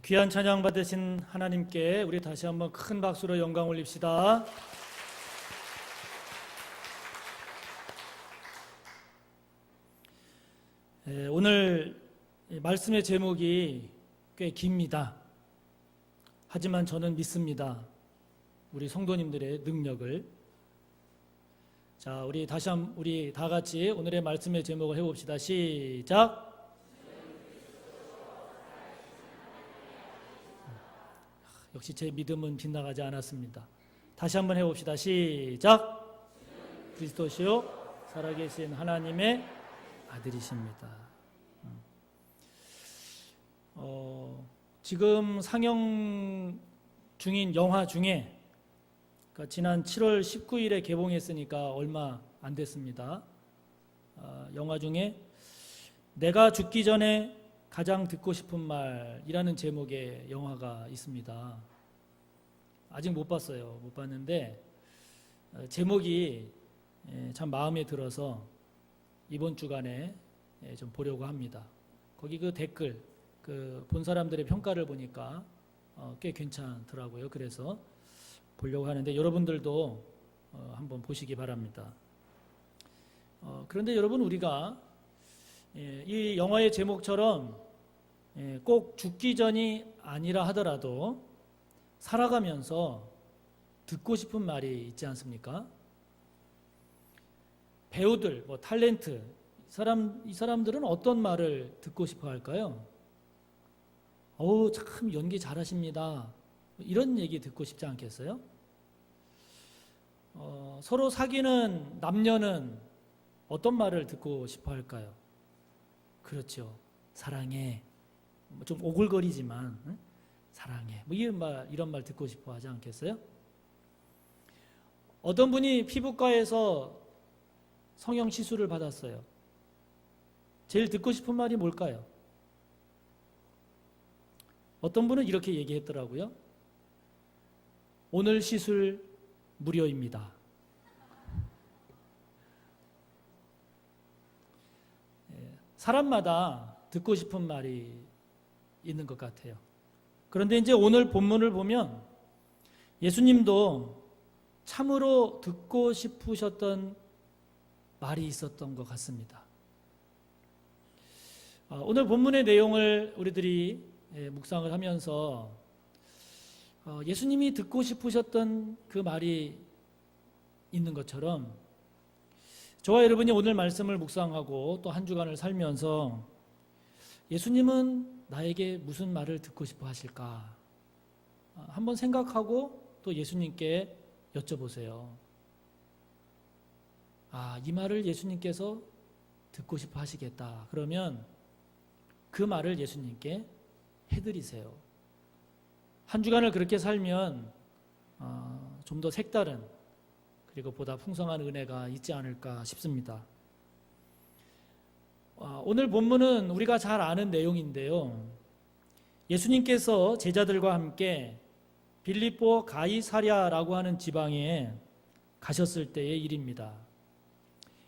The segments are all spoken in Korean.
귀한 찬양 받으신 하나님께 우리 다시 한번 큰 박수로 영광 올립시다. 오늘 말씀의 제목이 꽤 깁니다. 하지만 저는 믿습니다. 우리 성도님들의 능력을. 자, 우리 다 같이 오늘의 말씀의 제목을 해봅시다. 시작. 역시 제 믿음은 빗나가지 않았습니다. 다시 한번 해봅시다. 시작. 그리스도시요 살아계신 하나님의 아들이십니다. 지금 상영 중인 영화 중에 그러니까 지난 7월 19일에 개봉했으니까 얼마 안 됐습니다. 영화 중에 내가 죽기 전에 가장 듣고 싶은 말이라는 제목의 영화가 있습니다. 아직 못 봤어요. 못 봤는데 제목이 참 마음에 들어서 이번 주간에 좀 보려고 합니다. 거기 그 댓글, 본 사람들의 평가를 보니까 꽤 괜찮더라고요. 그래서 보려고 하는데 여러분들도 한번 보시기 바랍니다. 그런데 여러분, 우리가 이 영화의 제목처럼 꼭 죽기 전이 아니라 하더라도 살아가면서 듣고 싶은 말이 있지 않습니까? 배우들, 탤런트, 이 사람들은 어떤 말을 듣고 싶어 할까요? 참 연기 잘하십니다. 이런 얘기 듣고 싶지 않겠어요? 서로 사귀는 남녀는 어떤 말을 듣고 싶어 할까요? 그렇죠. 사랑해. 좀 오글거리지만 사랑해. 이런 말 듣고 싶어 하지 않겠어요? 어떤 분이 피부과에서 성형 시술을 받았어요. 제일 듣고 싶은 말이 뭘까요? 어떤 분은 이렇게 얘기했더라고요. 오늘 시술 무료입니다. 사람마다 듣고 싶은 말이 있는 것 같아요. 그런데 이제 오늘 본문을 보면 예수님도 참으로 듣고 싶으셨던 말이 있었던 것 같습니다. 오늘 본문의 내용을 우리들이 묵상을 하면서 예수님이 듣고 싶으셨던 그 말이 있는 것처럼 저와 여러분이 오늘 말씀을 묵상하고 또 한 주간을 살면서 예수님은 나에게 무슨 말을 듣고 싶어 하실까? 한번 생각하고 또 예수님께 여쭤보세요. 이 말을 예수님께서 듣고 싶어 하시겠다. 그러면 그 말을 예수님께 해드리세요. 한 주간을 그렇게 살면 좀 더 색다른 그리고 보다 풍성한 은혜가 있지 않을까 싶습니다. 오늘 본문은 우리가 잘 아는 내용인데요. 예수님께서 제자들과 함께 빌립보 가이사랴라고 하는 지방에 가셨을 때의 일입니다.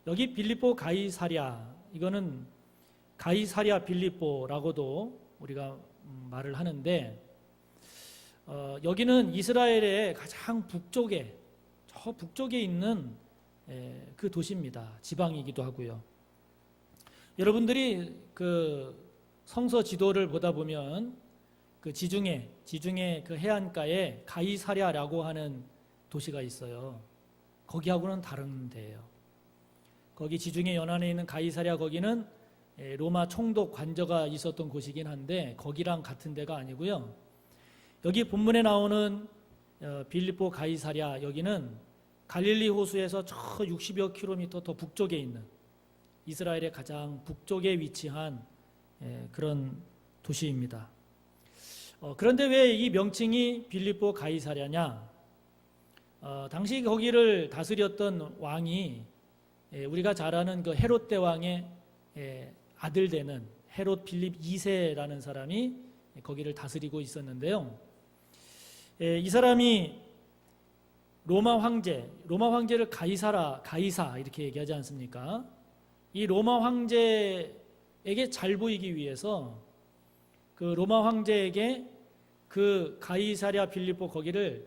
여기 빌립보 가이사랴, 이거는 가이사랴 빌립보라고도 우리가 말을 하는데 여기는 이스라엘의 가장 북쪽에, 저 북쪽에 있는 그 도시입니다. 지방이기도 하고요. 여러분들이 그 성서 지도를 보다 보면 그 지중해 그 해안가에 가이사랴라고 하는 도시가 있어요. 거기하고는 다른 데예요. 거기 지중해 연안에 있는 가이사랴, 거기는 로마 총독 관저가 있었던 곳이긴 한데 거기랑 같은 데가 아니고요. 여기 본문에 나오는 빌립보 가이사랴, 여기는 갈릴리 호수에서 저 60여 킬로미터 더 북쪽에 있는 이스라엘의 가장 북쪽에 위치한 그런 도시입니다. 그런데 왜 이 명칭이 빌립보 가이사랴냐? 당시 거기를 다스렸던 왕이 우리가 잘 아는 그 헤롯 대왕의 아들 되는 헤롯 빌립 2세라는 사람이 거기를 다스리고 있었는데요. 이 사람이 로마 황제를 가이사 이렇게 얘기하지 않습니까? 이 로마 황제에게 잘 보이기 위해서 그 로마 황제에게 그 가이사랴 빌립보 거기를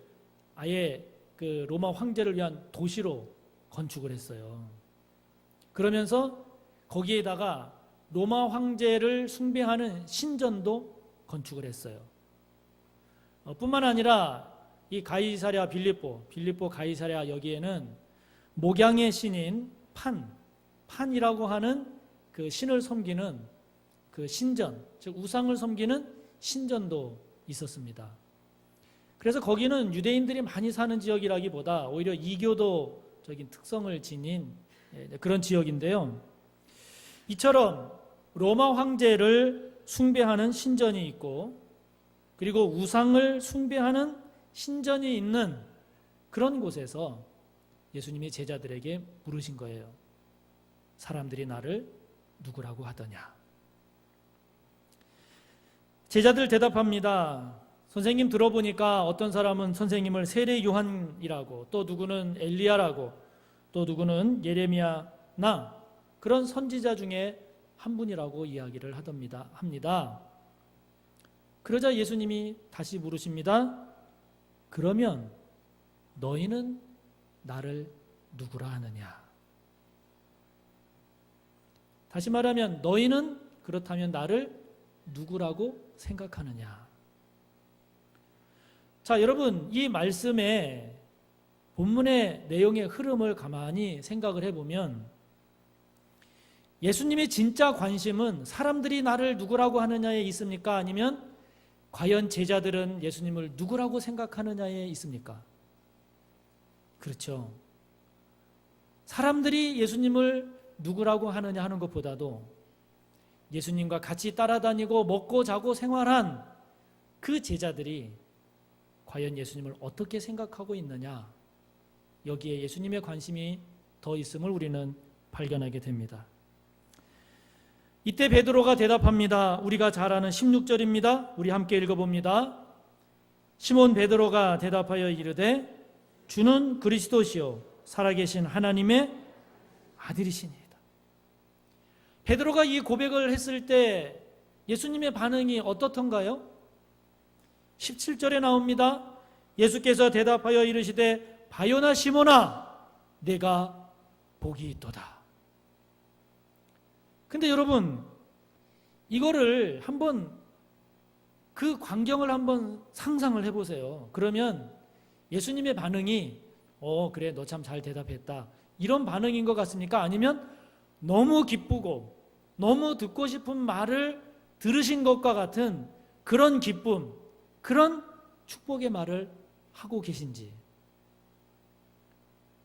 아예 그 로마 황제를 위한 도시로 건축을 했어요. 그러면서 거기에다가 로마 황제를 숭배하는 신전도 건축을 했어요. 뿐만 아니라 이 가이사랴 빌립보 가이사랴 여기에는 목양의 신인 판이라고 하는 그 신을 섬기는 그 신전, 즉 우상을 섬기는 신전도 있었습니다. 그래서 거기는 유대인들이 많이 사는 지역이라기보다 오히려 이교도적인 특성을 지닌 그런 지역인데요. 이처럼 로마 황제를 숭배하는 신전이 있고 그리고 우상을 숭배하는 신전이 있는 그런 곳에서 예수님이 제자들에게 물으신 거예요. 사람들이 나를 누구라고 하더냐? 제자들 대답합니다. 선생님 들어보니까 어떤 사람은 선생님을 세례 요한이라고, 또 누구는 엘리야라고, 또 누구는 예레미야나 그런 선지자 중에 한 분이라고 이야기를 합니다. 그러자 예수님이 다시 물으십니다. 그러면 너희는 나를 누구라 하느냐? 다시 말하면 너희는 그렇다면 나를 누구라고 생각하느냐? 자, 여러분, 이 말씀의 본문의 내용의 흐름을 가만히 생각을 해보면 예수님의 진짜 관심은 사람들이 나를 누구라고 하느냐에 있습니까? 아니면 과연 제자들은 예수님을 누구라고 생각하느냐에 있습니까? 그렇죠. 사람들이 예수님을 누구라고 하느냐 하는 것보다도 예수님과 같이 따라다니고 먹고 자고 생활한 그 제자들이 과연 예수님을 어떻게 생각하고 있느냐, 여기에 예수님의 관심이 더 있음을 우리는 발견하게 됩니다. 이때 베드로가 대답합니다. 우리가 잘 아는 16절입니다. 우리 함께 읽어봅니다. 시몬 베드로가 대답하여 이르되 주는 그리스도시요 살아계신 하나님의 아들이시니이다. 베드로가 이 고백을 했을 때 예수님의 반응이 어떻던가요? 17절에 나옵니다. 예수께서 대답하여 이르시되 바요나 시몬아 내가 복이 있도다. 근데 여러분, 이거를 한번 그 광경을 한번 상상을 해보세요. 그러면 예수님의 반응이 그래 너 참 잘 대답했다 이런 반응인 것 같습니까? 아니면 너무 기쁘고 너무 듣고 싶은 말을 들으신 것과 같은 그런 기쁨, 그런 축복의 말을 하고 계신지,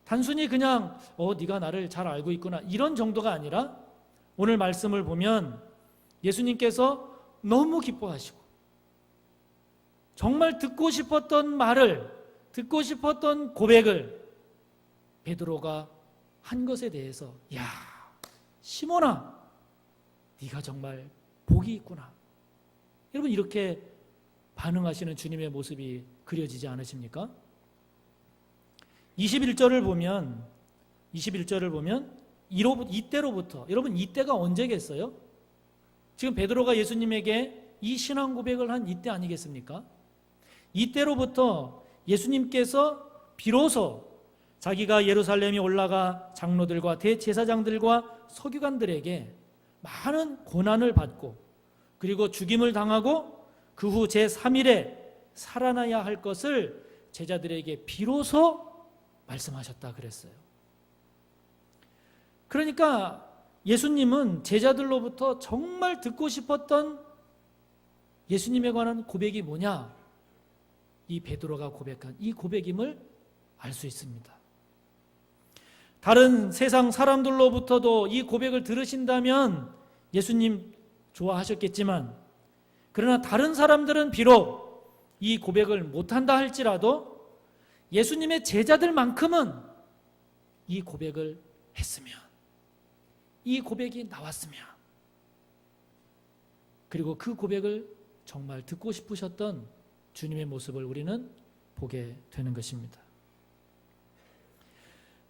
단순히 그냥 네가 나를 잘 알고 있구나 이런 정도가 아니라 오늘 말씀을 보면 예수님께서 너무 기뻐하시고 정말 듣고 싶었던 말을, 듣고 싶었던 고백을 베드로가 한 것에 대해서 야 시몬아 네가 정말 복이 있구나, 여러분 이렇게 반응하시는 주님의 모습이 그려지지 않으십니까? 21절을 보면 이때로부터, 여러분 이때가 언제겠어요? 지금 베드로가 예수님에게 이 신앙 고백을 한 이때 아니겠습니까? 이때로부터 예수님께서 비로소 자기가 예루살렘에 올라가 장로들과 대제사장들과 서기관들에게 많은 고난을 받고 그리고 죽임을 당하고 그 후 제3일에 살아나야 할 것을 제자들에게 비로소 말씀하셨다 그랬어요. 그러니까 예수님은 제자들로부터 정말 듣고 싶었던 예수님에 관한 고백이 뭐냐? 이 베드로가 고백한 이 고백임을 알 수 있습니다. 다른 세상 사람들로부터도 이 고백을 들으신다면 예수님 좋아하셨겠지만, 그러나 다른 사람들은 비록 이 고백을 못한다 할지라도 예수님의 제자들만큼은 이 고백을 했으면, 이 고백이 나왔으면, 그리고 그 고백을 정말 듣고 싶으셨던 주님의 모습을 우리는 보게 되는 것입니다.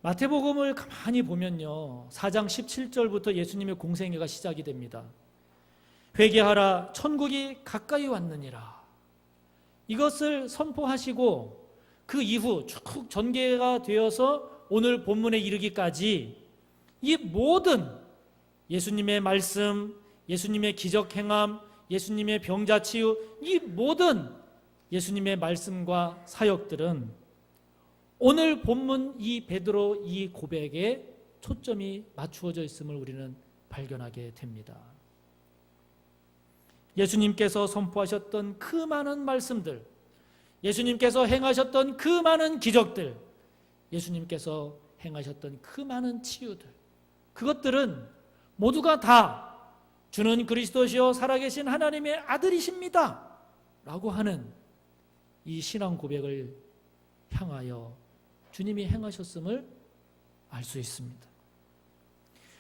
마태복음을 가만히 보면요, 4장 17절부터 예수님의 공생애가 시작이 됩니다. 회개하라 천국이 가까이 왔느니라. 이것을 선포하시고 그 이후 쭉 전개가 되어서 오늘 본문에 이르기까지 이 모든 예수님의 말씀, 예수님의 기적 행함, 예수님의 병자 치유, 이 모든 예수님의 말씀과 사역들은 오늘 본문 이 베드로 이 고백에 초점이 맞추어져 있음을 우리는 발견하게 됩니다. 예수님께서 선포하셨던 그 많은 말씀들, 예수님께서 행하셨던 그 많은 기적들, 예수님께서 행하셨던 그 많은 치유들, 그것들은 모두가 다 주는 그리스도시요 살아계신 하나님의 아들이십니다 라고 하는 이 신앙 고백을 향하여 주님이 행하셨음을 알 수 있습니다.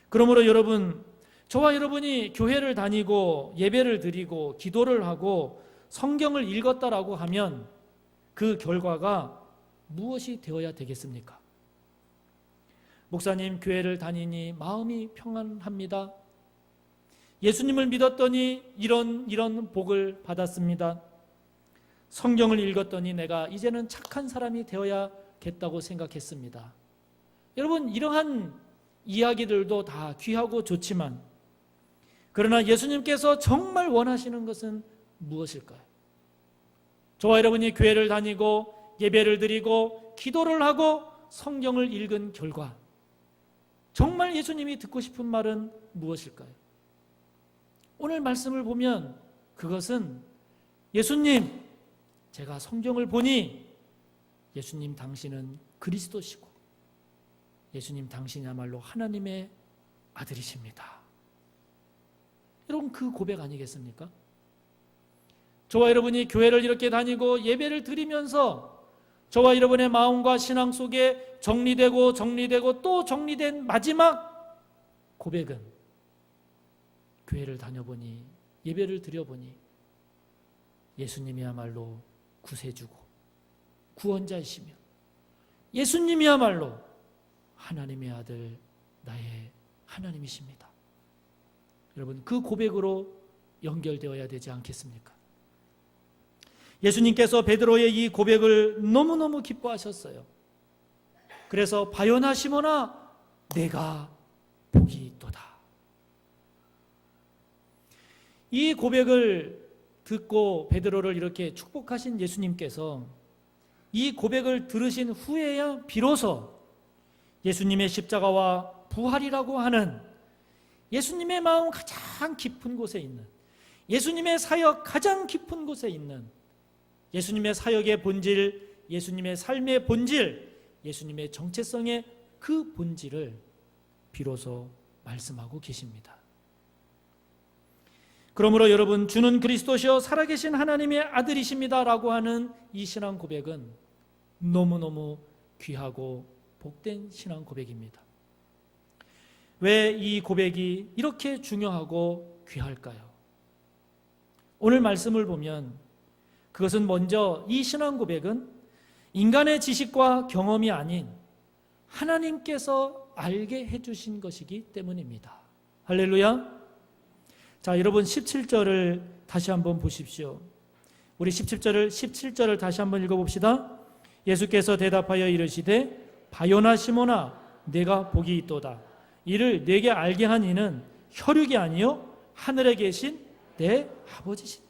그러므로 여러분, 저와 여러분이 교회를 다니고 예배를 드리고 기도를 하고 성경을 읽었다라고 하면 그 결과가 무엇이 되어야 되겠습니까? 목사님, 교회를 다니니 마음이 평안합니다. 예수님을 믿었더니 이런 복을 받았습니다. 성경을 읽었더니 내가 이제는 착한 사람이 되어야겠다고 생각했습니다. 여러분, 이러한 이야기들도 다 귀하고 좋지만 그러나 예수님께서 정말 원하시는 것은 무엇일까요? 저와 여러분이 교회를 다니고 예배를 드리고 기도를 하고 성경을 읽은 결과 정말 예수님이 듣고 싶은 말은 무엇일까요? 오늘 말씀을 보면 그것은 예수님, 제가 성경을 보니 예수님 당신은 그리스도시고 예수님 당신이야말로 하나님의 아들이십니다. 여러분, 그 고백 아니겠습니까? 저와 여러분이 교회를 이렇게 다니고 예배를 드리면서 저와 여러분의 마음과 신앙 속에 정리되고 또 정리된 마지막 고백은 교회를 다녀보니 예배를 드려보니 예수님이야말로 구세주고 구원자이시며 예수님이야말로 하나님의 아들 나의 하나님이십니다. 여러분, 그 고백으로 연결되어야 되지 않겠습니까? 예수님께서 베드로의 이 고백을 너무너무 기뻐하셨어요. 그래서 바요나 시몬아 내가 복이 있도다. 이 고백을 듣고 베드로를 이렇게 축복하신 예수님께서 이 고백을 들으신 후에야 비로소 예수님의 십자가와 부활이라고 하는 예수님의 마음 가장 깊은 곳에 있는, 예수님의 사역 가장 깊은 곳에 있는 예수님의 사역의 본질, 예수님의 삶의 본질, 예수님의 정체성의 그 본질을 비로소 말씀하고 계십니다. 그러므로 여러분, 주는 그리스도시요 살아계신 하나님의 아들이십니다 라고 하는 이 신앙 고백은 너무너무 귀하고 복된 신앙 고백입니다. 왜 이 고백이 이렇게 중요하고 귀할까요? 오늘 말씀을 보면 그것은 먼저 이 신앙 고백은 인간의 지식과 경험이 아닌 하나님께서 알게 해주신 것이기 때문입니다. 할렐루야. 자, 여러분 17절을 다시 한번 보십시오. 우리 17절을 다시 한번 읽어봅시다. 예수께서 대답하여 이르시되 바요나 시몬아 내가 복이 있도다. 이를 내게 알게 한 이는 혈육이 아니요 하늘에 계신 내 아버지시니.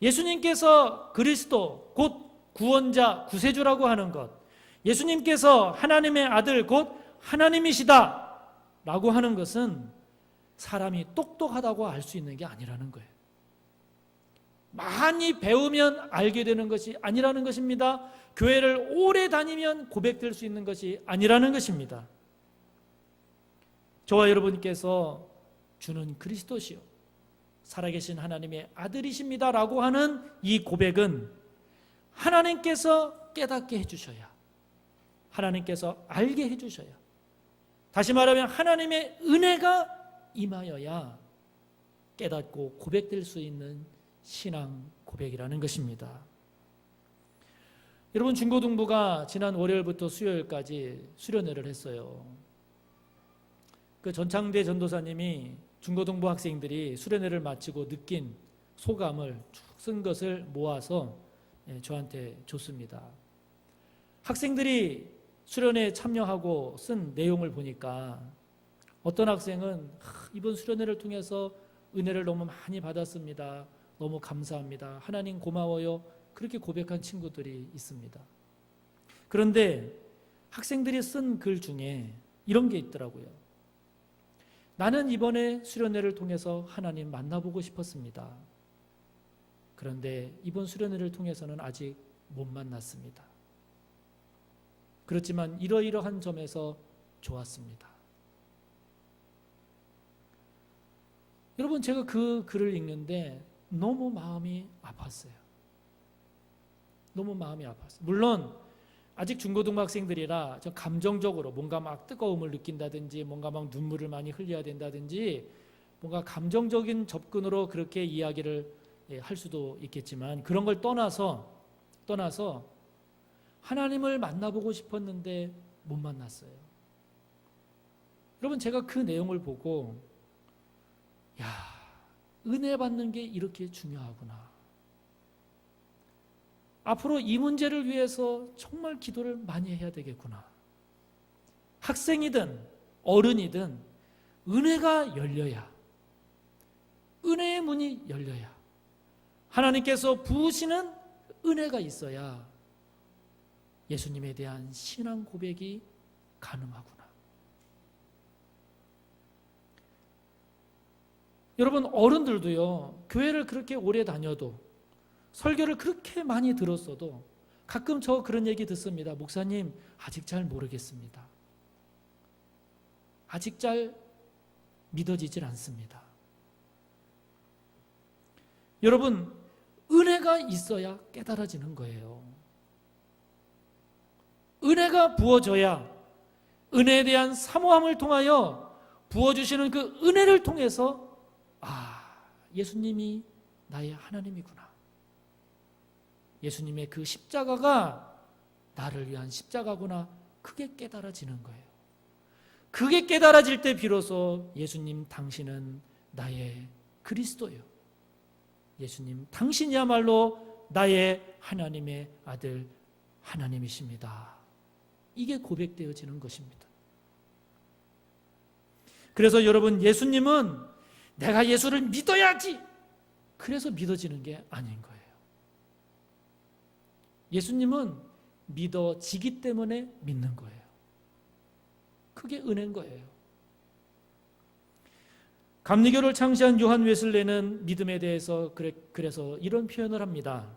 예수님께서 그리스도 곧 구원자 구세주라고 하는 것, 예수님께서 하나님의 아들 곧 하나님이시다 라고 하는 것은 사람이 똑똑하다고 알 수 있는 게 아니라는 거예요. 많이 배우면 알게 되는 것이 아니라는 것입니다. 교회를 오래 다니면 고백될 수 있는 것이 아니라는 것입니다. 저와 여러분께서 주는 그리스도시요 살아계신 하나님의 아들이십니다 라고 하는 이 고백은 하나님께서 깨닫게 해주셔야, 하나님께서 알게 해주셔야, 다시 말하면 하나님의 은혜가 임하여야 깨닫고 고백될 수 있는 신앙 고백이라는 것입니다. 여러분, 중고등부가 지난 월요일부터 수요일까지 수련회를 했어요. 그 전창대 전도사님이 중고등부 학생들이 수련회를 마치고 느낀 소감을 쭉 쓴 것을 모아서 저한테 줬습니다. 학생들이 수련회에 참여하고 쓴 내용을 보니까 어떤 학생은 이번 수련회를 통해서 은혜를 너무 많이 받았습니다. 너무 감사합니다. 하나님 고마워요. 그렇게 고백한 친구들이 있습니다. 그런데 학생들이 쓴 글 중에 이런 게 있더라고요. 나는 이번에 수련회를 통해서 하나님 만나보고 싶었습니다. 그런데 이번 수련회를 통해서는 아직 못 만났습니다. 그렇지만 이러이러한 점에서 좋았습니다. 여러분, 제가 그 글을 읽는데 너무 마음이 아팠어요. 너무 마음이 아팠어요. 물론 아직 중고등학생들이라 저 감정적으로 뭔가 막 뜨거움을 느낀다든지 뭔가 막 눈물을 많이 흘려야 된다든지 뭔가 감정적인 접근으로 그렇게 이야기를 할 수도 있겠지만 그런 걸 떠나서 하나님을 만나보고 싶었는데 못 만났어요. 여러분, 제가 그 내용을 보고 은혜 받는 게 이렇게 중요하구나. 앞으로 이 문제를 위해서 정말 기도를 많이 해야 되겠구나. 학생이든 어른이든 은혜가 열려야, 은혜의 문이 열려야, 하나님께서 부으시는 은혜가 있어야 예수님에 대한 신앙 고백이 가능하구나. 여러분, 어른들도요, 교회를 그렇게 오래 다녀도 설교를 그렇게 많이 들었어도 가끔 저 그런 얘기 듣습니다. 목사님, 아직 잘 모르겠습니다. 아직 잘 믿어지질 않습니다. 여러분, 은혜가 있어야 깨달아지는 거예요. 은혜가 부어져야 은혜에 대한 사모함을 통하여 부어주시는 그 은혜를 통해서 예수님이 나의 하나님이구나. 예수님의 그 십자가가 나를 위한 십자가구나. 그게 깨달아지는 거예요. 그게 깨달아질 때 비로소 예수님 당신은 나의 그리스도요. 예수님 당신이야말로 나의 하나님의 아들 하나님이십니다. 이게 고백되어지는 것입니다. 그래서 여러분, 예수님은 내가 예수를 믿어야지 그래서 믿어지는 게 아닌 거예요. 예수님은 믿어지기 때문에 믿는 거예요. 그게 은혜인 거예요. 감리교를 창시한 요한 웨슬레는 믿음에 대해서 그래서 이런 표현을 합니다.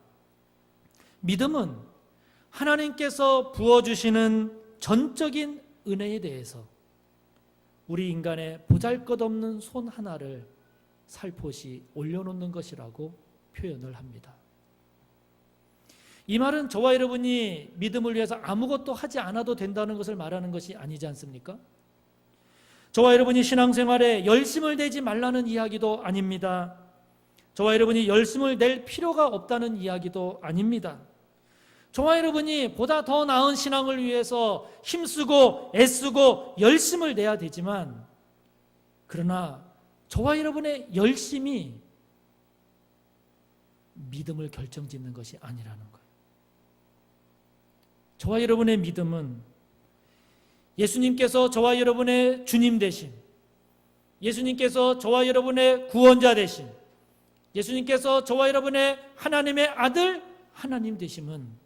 믿음은 하나님께서 부어주시는 전적인 은혜에 대해서 우리 인간의 보잘것없는 손 하나를 살포시 올려놓는 것이라고 표현을 합니다. 이 말은 저와 여러분이 믿음을 위해서 아무것도 하지 않아도 된다는 것을 말하는 것이 아니지 않습니까? 저와 여러분이 신앙생활에 열심을 내지 말라는 이야기도 아닙니다. 저와 여러분이 열심을 낼 필요가 없다는 이야기도 아닙니다. 저와 여러분이 보다 더 나은 신앙을 위해서 힘쓰고 애쓰고 열심을 내야 되지만, 그러나 저와 여러분의 열심이 믿음을 결정짓는 것이 아니라는 거예요. 저와 여러분의 믿음은 예수님께서 저와 여러분의 주님 되신, 예수님께서 저와 여러분의 구원자 되신, 예수님께서 저와 여러분의 하나님의 아들 하나님 되심은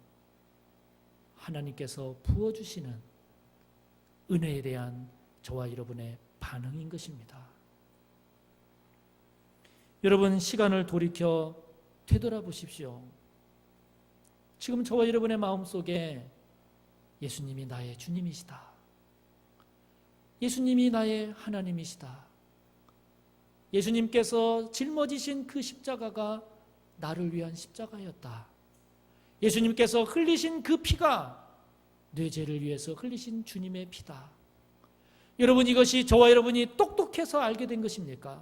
하나님께서 부어주시는 은혜에 대한 저와 여러분의 반응인 것입니다. 여러분, 시간을 돌이켜 되돌아보십시오. 지금 저와 여러분의 마음속에 예수님이 나의 주님이시다, 예수님이 나의 하나님이시다, 예수님께서 짊어지신 그 십자가가 나를 위한 십자가였다, 예수님께서 흘리신 그 피가 내 죄를 위해서 흘리신 주님의 피다. 여러분, 이것이 저와 여러분이 똑똑해서 알게 된 것입니까?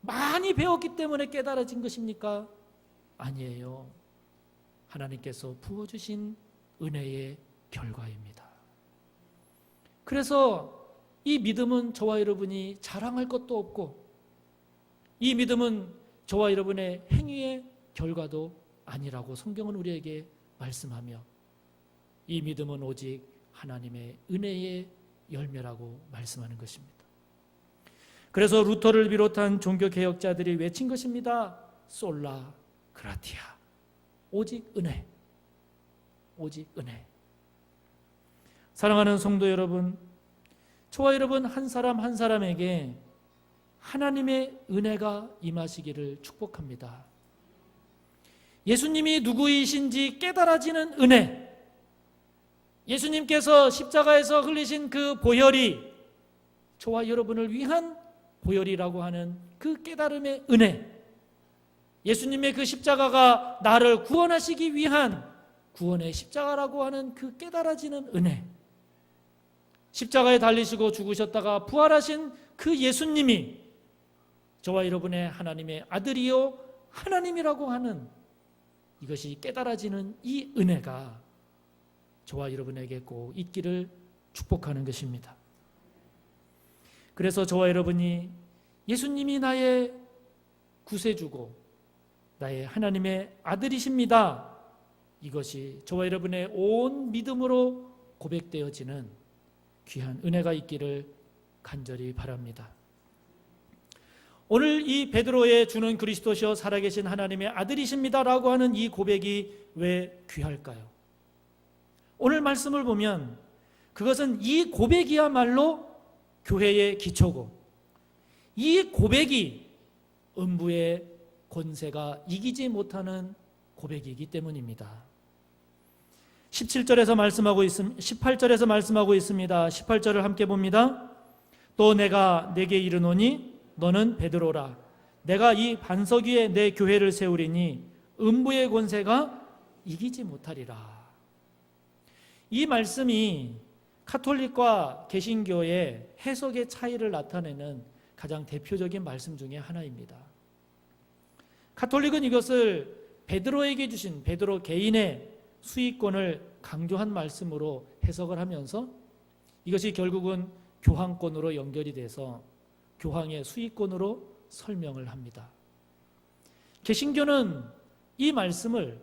많이 배웠기 때문에 깨달아진 것입니까? 아니에요. 하나님께서 부어주신 은혜의 결과입니다. 그래서 이 믿음은 저와 여러분이 자랑할 것도 없고, 이 믿음은 저와 여러분의 행위에 결과도 아니라고 성경은 우리에게 말씀하며 이 믿음은 오직 하나님의 은혜의 열매라고 말씀하는 것입니다. 그래서 루터를 비롯한 종교개혁자들이 외친 것입니다. 솔라 그라티아. 오직 은혜. 오직 은혜. 사랑하는 성도 여러분, 저와 여러분 한 사람 한 사람에게 하나님의 은혜가 임하시기를 축복합니다. 예수님이 누구이신지 깨달아지는 은혜, 예수님께서 십자가에서 흘리신 그 보혈이 저와 여러분을 위한 보혈이라고 하는 그 깨달음의 은혜, 예수님의 그 십자가가 나를 구원하시기 위한 구원의 십자가라고 하는 그 깨달아지는 은혜, 십자가에 달리시고 죽으셨다가 부활하신 그 예수님이 저와 여러분의 하나님의 아들이요 하나님이라고 하는 이것이 깨달아지는 이 은혜가 저와 여러분에게 꼭 있기를 축복하는 것입니다. 그래서 저와 여러분이 예수님이 나의 구세주고 나의 하나님의 아들이십니다. 이것이 저와 여러분의 온 믿음으로 고백되어지는 귀한 은혜가 있기를 간절히 바랍니다. 오늘 이 베드로의 주는 그리스도시요 살아계신 하나님의 아들이십니다라고 하는 이 고백이 왜 귀할까요? 오늘 말씀을 보면 그것은 이 고백이야말로 교회의 기초고 이 고백이 음부의 권세가 이기지 못하는 고백이기 때문입니다. 18절에서 말씀하고 있습니다. 18절을 함께 봅니다. 또 내가 내게 이르노니 너는 베드로라. 내가 이 반석 위에 내 교회를 세우리니 음부의 권세가 이기지 못하리라. 이 말씀이 카톨릭과 개신교의 해석의 차이를 나타내는 가장 대표적인 말씀 중에 하나입니다. 카톨릭은 이것을 베드로에게 주신 베드로 개인의 수익권을 강조한 말씀으로 해석을 하면서 이것이 결국은 교황권으로 연결이 돼서 교황의 수익권으로 설명을 합니다. 개신교는 이 말씀을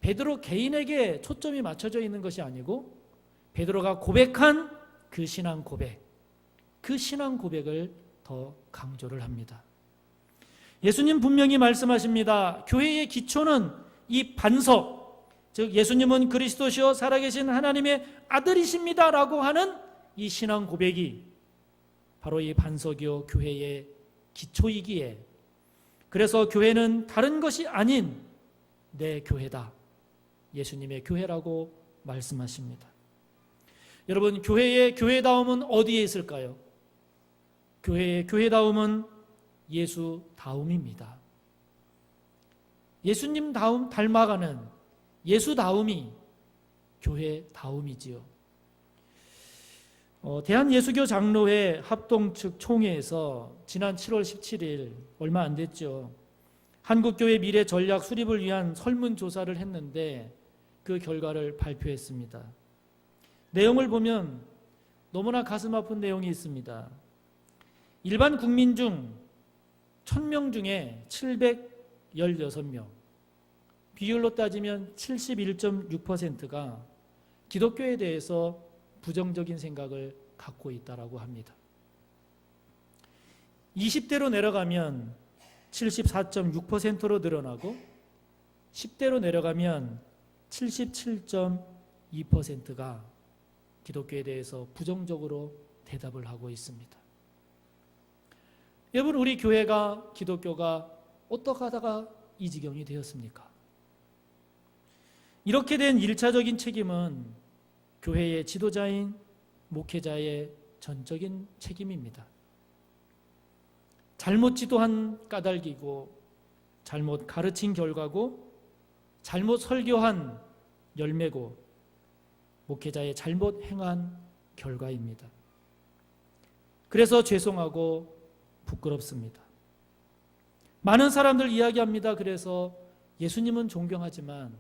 베드로 개인에게 초점이 맞춰져 있는 것이 아니고 베드로가 고백한 그 신앙 고백, 그 신앙 고백을 더 강조를 합니다. 예수님 분명히 말씀하십니다. 교회의 기초는 이 반석, 즉 예수님은 그리스도시요 살아계신 하나님의 아들이십니다 라고 하는 이 신앙 고백이 바로 이 반석이요 교회의 기초이기에, 그래서 교회는 다른 것이 아닌 내 교회다, 예수님의 교회라고 말씀하십니다. 여러분, 교회의 교회다움은 어디에 있을까요? 교회의 교회다움은 예수다움입니다. 예수님 다움 닮아가는 예수다움이 교회다움이지요. 대한예수교 장로회 합동 측 총회에서 지난 7월 17일 얼마 안 됐죠. 한국교회 미래 전략 수립을 위한 설문조사를 했는데 그 결과를 발표했습니다. 내용을 보면 너무나 가슴 아픈 내용이 있습니다. 일반 국민 중 1000명 중에 716명, 비율로 따지면 71.6%가 기독교에 대해서 부정적인 생각을 갖고 있다고 합니다. 20대로 내려가면 74.6%로 늘어나고 10대로 내려가면 77.2%가 기독교에 대해서 부정적으로 대답을 하고 있습니다. 여러분, 우리 교회가, 기독교가 어떻게 하다가 이 지경이 되었습니까? 이렇게 된 1차적인 책임은 교회의 지도자인 목회자의 전적인 책임입니다. 잘못 지도한 까닭이고, 잘못 가르친 결과고, 잘못 설교한 열매고, 목회자의 잘못 행한 결과입니다. 그래서 죄송하고 부끄럽습니다. 많은 사람들 이야기합니다. 그래서 예수님은 존경하지만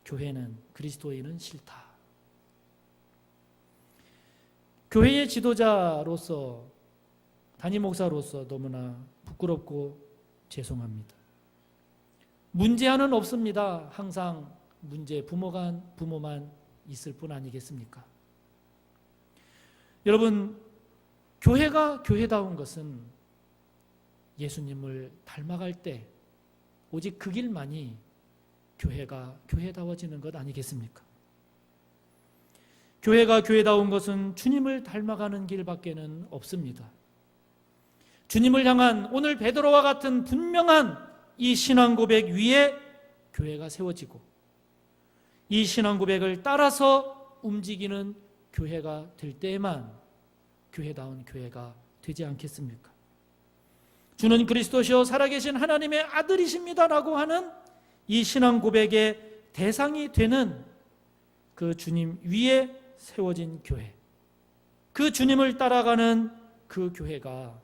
교회는, 그리스도인은 싫다. 교회의 지도자로서, 담임 목사로서 너무나 부끄럽고 죄송합니다. 문제아는 없습니다. 항상 부모만 있을 뿐 아니겠습니까? 여러분, 교회가 교회다운 것은 예수님을 닮아갈 때 오직 그 길만이 교회가 교회다워지는 것 아니겠습니까? 교회가 교회다운 것은 주님을 닮아가는 길밖에는 없습니다. 주님을 향한 오늘 베드로와 같은 분명한 이 신앙 고백 위에 교회가 세워지고 이 신앙 고백을 따라서 움직이는 교회가 될 때에만 교회다운 교회가 되지 않겠습니까? 주는 그리스도시요 살아계신 하나님의 아들이십니다라고 하는 이 신앙 고백의 대상이 되는 그 주님 위에 세워진 교회, 그 주님을 따라가는 그 교회가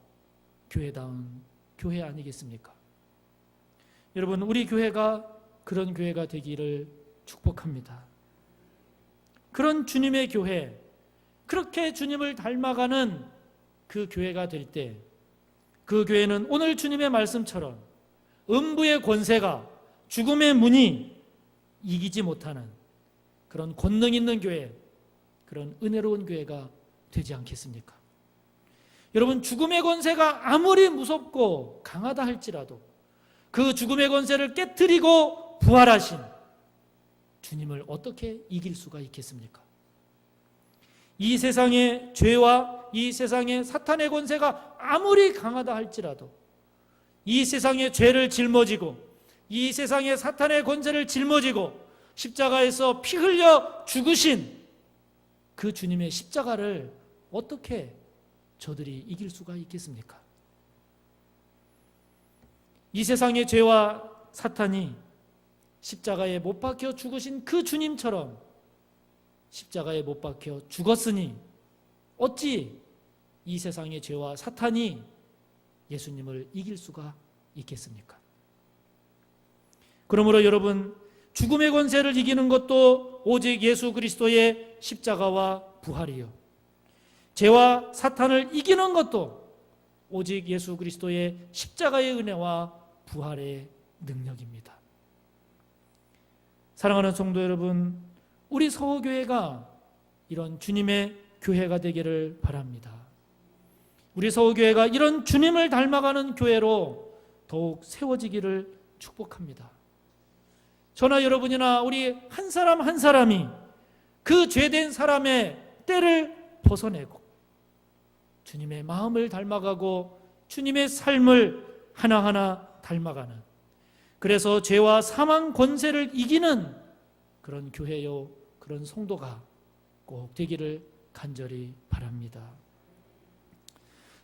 교회다운 교회 아니겠습니까? 여러분, 우리 교회가 그런 교회가 되기를 축복합니다. 그런 주님의 교회, 그렇게 주님을 닮아가는 그 교회가 될 때 그 교회는 오늘 주님의 말씀처럼 음부의 권세가 죽음의 문이 이기지 못하는 그런 권능 있는 교회, 그런 은혜로운 교회가 되지 않겠습니까? 여러분, 죽음의 권세가 아무리 무섭고 강하다 할지라도 그 죽음의 권세를 깨트리고 부활하신 주님을 어떻게 이길 수가 있겠습니까? 이 세상의 죄와 이 세상의 사탄의 권세가 아무리 강하다 할지라도 이 세상의 죄를 짊어지고 이 세상의 사탄의 권세를 짊어지고 십자가에서 피 흘려 죽으신 그 주님의 십자가를 어떻게 저들이 이길 수가 있겠습니까? 이 세상의 죄와 사탄이 십자가에 못 박혀 죽으신 그 주님처럼 십자가에 못 박혀 죽었으니 어찌 이 세상의 죄와 사탄이 예수님을 이길 수가 있겠습니까? 그러므로 여러분, 죽음의 권세를 이기는 것도 오직 예수 그리스도의 십자가와 부활이요, 죄와 사탄을 이기는 것도 오직 예수 그리스도의 십자가의 은혜와 부활의 능력입니다. 사랑하는 성도 여러분, 우리 서호교회가 이런 주님의 교회가 되기를 바랍니다. 우리 서호교회가 이런 주님을 닮아가는 교회로 더욱 세워지기를 축복합니다. 저나 여러분이나 우리 한 사람 한 사람이 그 죄된 사람의 때를 벗어내고 주님의 마음을 닮아가고 주님의 삶을 하나하나 닮아가는, 그래서 죄와 사망 권세를 이기는 그런 교회요, 그런 성도가 꼭 되기를 간절히 바랍니다.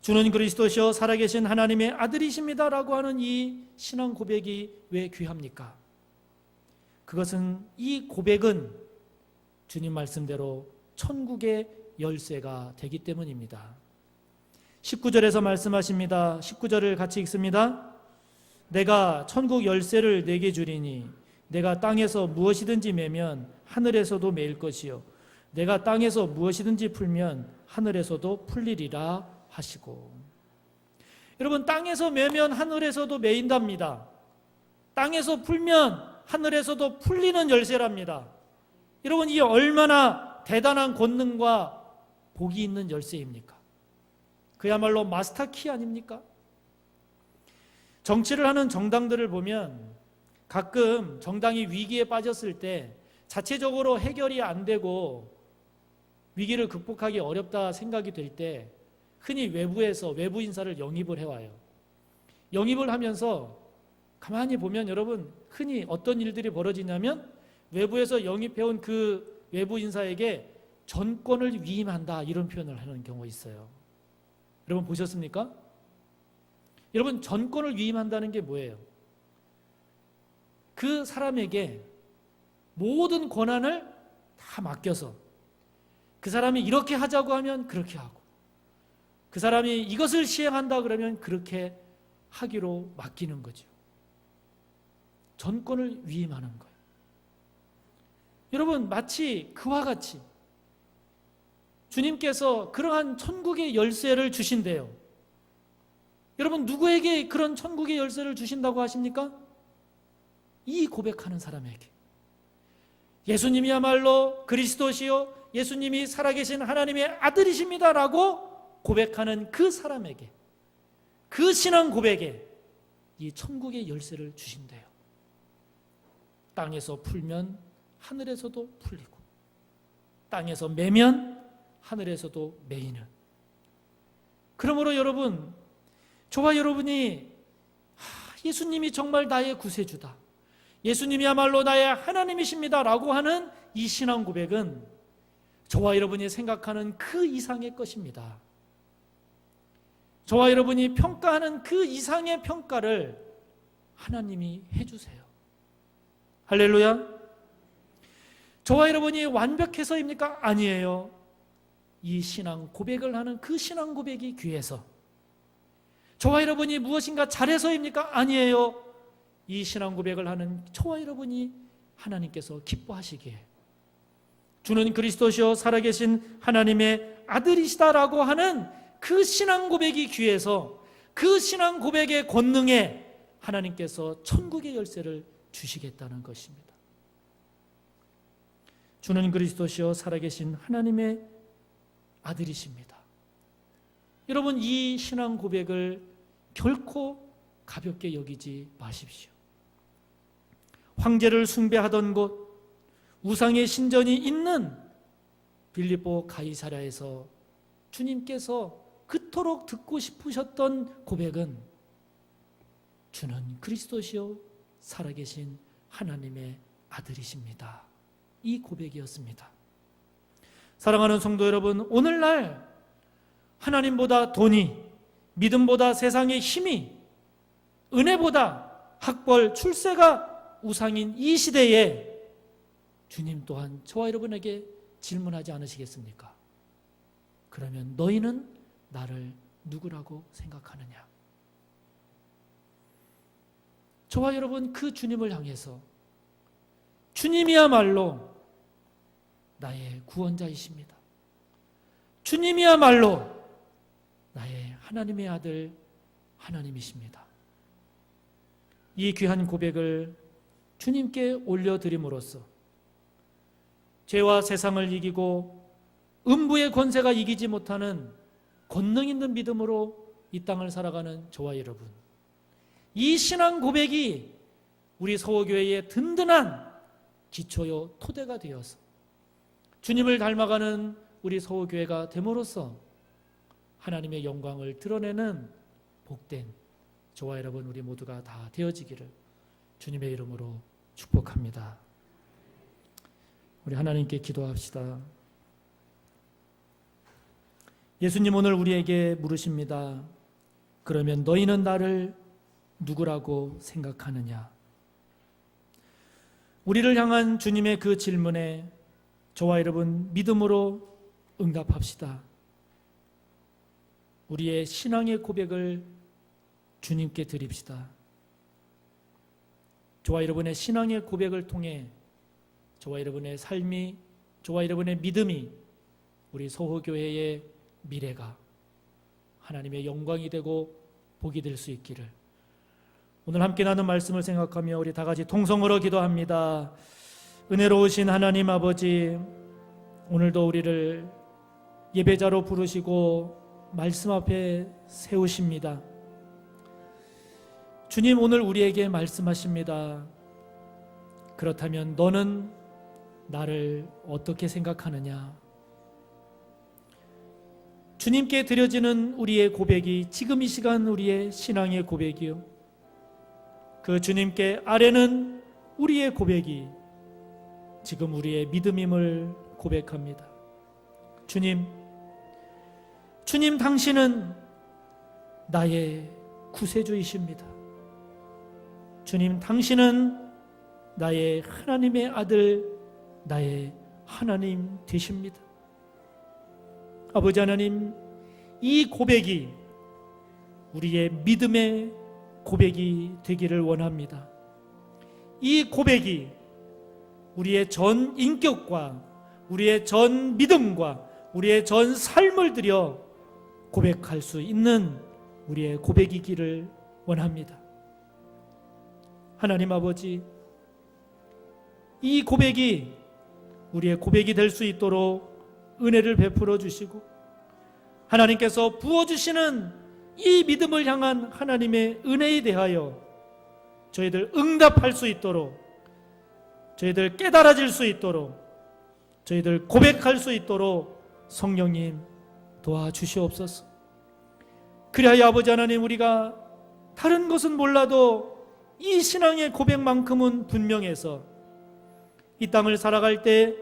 주는 그리스도시요 살아계신 하나님의 아들이십니다라고 하는 이 신앙 고백이 왜 귀합니까? 그것은, 이 고백은 주님 말씀대로 천국의 열쇠가 되기 때문입니다. 19절에서 말씀하십니다. 19절을 같이 읽습니다. 내가 천국 열쇠를 내게 주리니 내가 땅에서 무엇이든지 매면 하늘에서도 매일 것이요 내가 땅에서 무엇이든지 풀면 하늘에서도 풀리리라 하시고. 여러분, 땅에서 매면 하늘에서도 매인답니다. 땅에서 풀면 하늘에서도 풀리는 열쇠랍니다. 여러분, 이게 얼마나 대단한 권능과 복이 있는 열쇠입니까? 그야말로 마스터키 아닙니까? 정치를 하는 정당들을 보면 가끔 정당이 위기에 빠졌을 때 자체적으로 해결이 안 되고 위기를 극복하기 어렵다 생각이 될 때 흔히 외부에서 외부 인사를 영입을 해와요. 영입을 하면서 가만히 보면 여러분, 흔히 어떤 일들이 벌어지냐면 외부에서 영입해온 그 외부 인사에게 전권을 위임한다, 이런 표현을 하는 경우가 있어요. 여러분 보셨습니까? 여러분, 전권을 위임한다는 게 뭐예요? 그 사람에게 모든 권한을 다 맡겨서 그 사람이 이렇게 하자고 하면 그렇게 하고 그 사람이 이것을 시행한다 그러면 그렇게 하기로 맡기는 거죠. 전권을 위임하는 거예요. 여러분, 마치 그와 같이 주님께서 그러한 천국의 열쇠를 주신대요. 여러분, 누구에게 그런 천국의 열쇠를 주신다고 하십니까? 이 고백하는 사람에게, 예수님이야말로 그리스도시요 예수님이 살아계신 하나님의 아들이십니다라고 고백하는 그 사람에게, 그 신앙 고백에 이 천국의 열쇠를 주신대요. 땅에서 풀면 하늘에서도 풀리고, 땅에서 매면 하늘에서도 매이는. 그러므로 여러분, 저와 여러분이 예수님이 정말 나의 구세주다, 예수님이야말로 나의 하나님이십니다 라고 하는 이 신앙 고백은 저와 여러분이 생각하는 그 이상의 것입니다. 저와 여러분이 평가하는 그 이상의 평가를 하나님이 해주세요. 할렐루야. 저와 여러분이 완벽해서입니까? 아니에요. 이 신앙 고백을 하는 그 신앙 고백이 귀해서. 저와 여러분이 무엇인가 잘해서입니까? 아니에요. 이 신앙 고백을 하는 저와 여러분이 하나님께서 기뻐하시기에, 주는 그리스도시요 살아계신 하나님의 아들이시다라고 하는 그 신앙 고백이 귀해서, 그 신앙 고백의 권능에 하나님께서 천국의 열쇠를 주시겠다는 것입니다. 주는 그리스도시요 살아계신 하나님의 아들이십니다. 여러분, 이 신앙 고백을 결코 가볍게 여기지 마십시오. 황제를 숭배하던 곳, 우상의 신전이 있는 빌립보 가이사랴에서 주님께서 그토록 듣고 싶으셨던 고백은 주는 그리스도시요 살아계신 하나님의 아들이십니다. 이 고백이었습니다. 사랑하는 성도 여러분, 오늘날 하나님보다 돈이, 믿음보다 세상의 힘이, 은혜보다 학벌, 출세가 우상인 이 시대에 주님 또한 저와 여러분에게 질문하지 않으시겠습니까? 그러면 너희는 나를 누구라고 생각하느냐? 저와 여러분, 그 주님을 향해서 주님이야말로 나의 구원자이십니다. 주님이야말로 나의 하나님의 아들 하나님이십니다. 이 귀한 고백을 주님께 올려드림으로써 죄와 세상을 이기고 음부의 권세가 이기지 못하는 권능 있는 믿음으로 이 땅을 살아가는 저와 여러분, 이 신앙 고백이 우리 서호교회의 든든한 기초요 토대가 되어서 주님을 닮아가는 우리 서호교회가 됨으로써 하나님의 영광을 드러내는 복된 저와 여러분 우리 모두가 다 되어지기를 주님의 이름으로 축복합니다. 우리 하나님께 기도합시다. 예수님 오늘 우리에게 물으십니다. 그러면 너희는 나를 누구라고 생각하느냐? 우리를 향한 주님의 그 질문에 저와 여러분 믿음으로 응답합시다. 우리의 신앙의 고백을 주님께 드립시다. 저와 여러분의 신앙의 고백을 통해 저와 여러분의 삶이, 저와 여러분의 믿음이 우리 서호교회의 미래가 하나님의 영광이 되고 복이 될 수 있기를 오늘 함께 나눈 말씀을 생각하며 우리 다 같이 통성으로 기도합니다. 은혜로우신 하나님 아버지, 오늘도 우리를 예배자로 부르시고 말씀 앞에 세우십니다. 주님, 오늘 우리에게 말씀하십니다. 그렇다면 너는 나를 어떻게 생각하느냐? 주님께 드려지는 우리의 고백이 지금 이 시간 우리의 신앙의 고백이요, 그 주님께 아뢰는 우리의 고백이 지금 우리의 믿음임을 고백합니다. 주님 당신은 나의 구세주이십니다. 주님, 당신은 나의 하나님의 아들, 나의 하나님 되십니다. 아버지 하나님, 이 고백이 우리의 믿음의 고백이 되기를 원합니다. 이 고백이 우리의 전 인격과 우리의 전 믿음과 우리의 전 삶을 들여 고백할 수 있는 우리의 고백이기를 원합니다. 하나님 아버지, 이 고백이 우리의 고백이 될 수 있도록 은혜를 베풀어 주시고 하나님께서 부어주시는 이 믿음을 향한 하나님의 은혜에 대하여 저희들 응답할 수 있도록, 저희들 깨달아질 수 있도록, 저희들 고백할 수 있도록 성령님 도와주시옵소서. 그리하여 아버지 하나님, 우리가 다른 것은 몰라도 이 신앙의 고백만큼은 분명해서 이 땅을 살아갈 때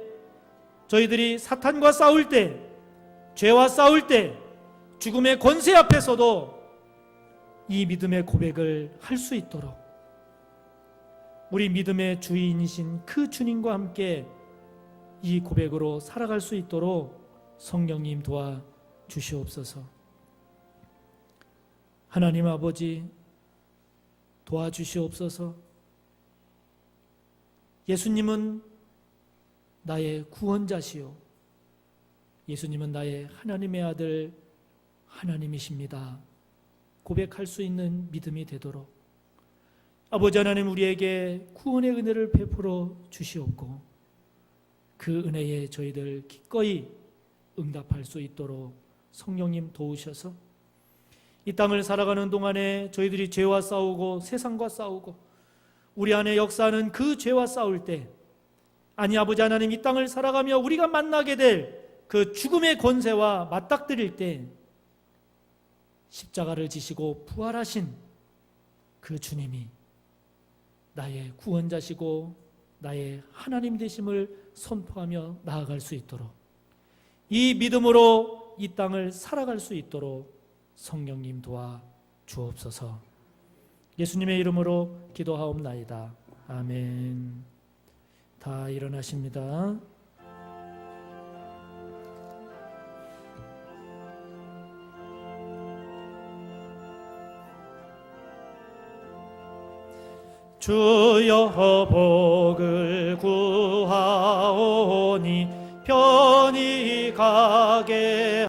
저희들이 사탄과 싸울 때, 죄와 싸울 때, 죽음의 권세 앞에서도 이 믿음의 고백을 할 수 있도록 우리 믿음의 주인이신 그 주님과 함께 이 고백으로 살아갈 수 있도록 성령님 도와주시옵소서. 하나님 아버지 도와주시옵소서. 예수님은 나의 구원자시요, 예수님은 나의 하나님의 아들 하나님이십니다. 고백할 수 있는 믿음이 되도록 아버지 하나님, 우리에게 구원의 은혜를 베풀어 주시옵고 그 은혜에 저희들 기꺼이 응답할 수 있도록 성령님 도우셔서 이 땅을 살아가는 동안에 저희들이 죄와 싸우고 세상과 싸우고 우리 안에 역사하는 그 죄와 싸울 때, 아니 아버지 하나님, 이 땅을 살아가며 우리가 만나게 될 그 죽음의 권세와 맞닥뜨릴 때 십자가를 지시고 부활하신 그 주님이 나의 구원자시고 나의 하나님 되심을 선포하며 나아갈 수 있도록, 이 믿음으로 이 땅을 살아갈 수 있도록 성령님 도와 주옵소서. 예수님의 이름으로 기도하옵나이다. 아멘. 다 일어나십니다. 주여 복을